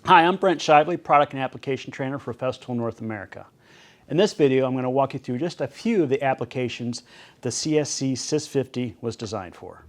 Hi, I'm Brent Shively, Product and Application Trainer for Festool North America. In this video, I'm going to walk you through just a few of the applications the CSC-SYS 50 was designed for.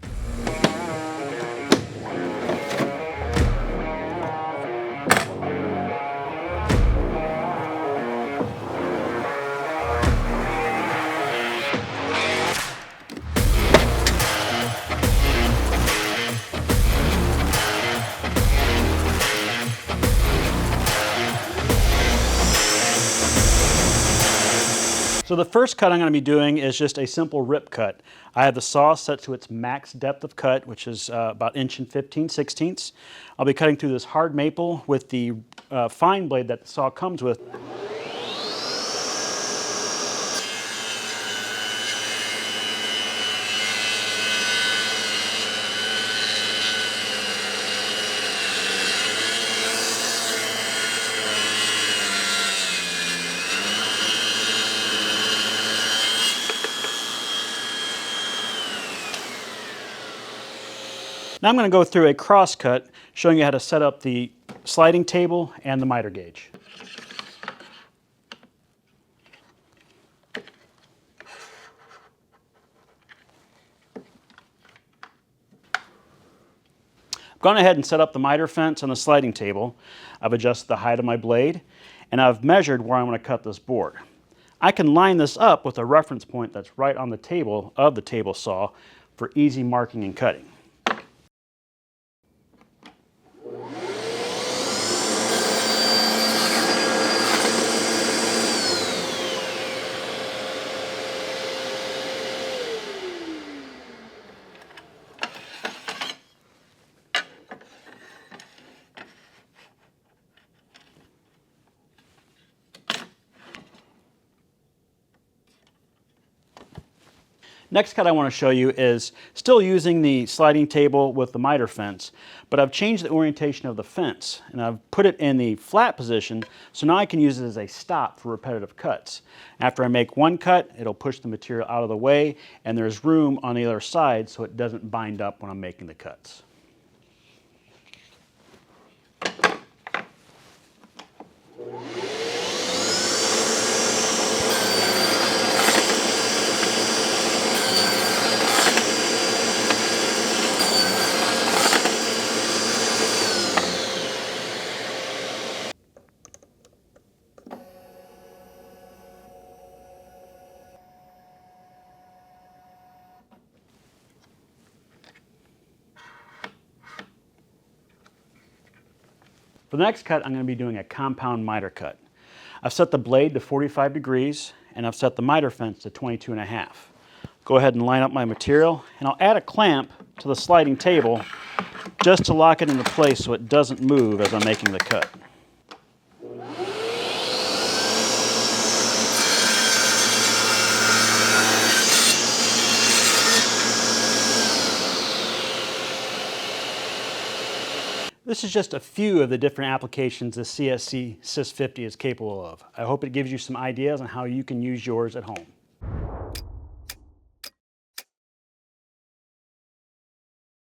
So the first cut I'm going to be doing is just a simple rip cut. I have the saw set to its max depth of cut, which is about 1.15 inches. I'll be cutting through this hard maple with the fine blade that the saw comes with. Now I'm going to go through a cross cut showing you how to set up the sliding table and the miter gauge. I've gone ahead and set up the miter fence on the sliding table. I've adjusted the height of my blade and I've measured where I'm going to cut this board. I can line this up with a reference point that's right on the table of the table saw for easy marking and cutting. Next cut I want to show you is still using the sliding table with the miter fence, but I've changed the orientation of the fence and I've put it in the flat position so now I can use it as a stop for repetitive cuts. After I make one cut, it'll push the material out of the way and there's room on the other side so it doesn't bind up when I'm making the cuts. For the next cut, I'm going to be doing a compound miter cut. I've set the blade to 45 degrees and I've set the miter fence to 22.5. Go ahead and line up my material and I'll add a clamp to the sliding table just to lock it into place so it doesn't move as I'm making the cut. This is just a few of the different applications the CSC-SYS 50 is capable of. I hope it gives you some ideas on how you can use yours at home.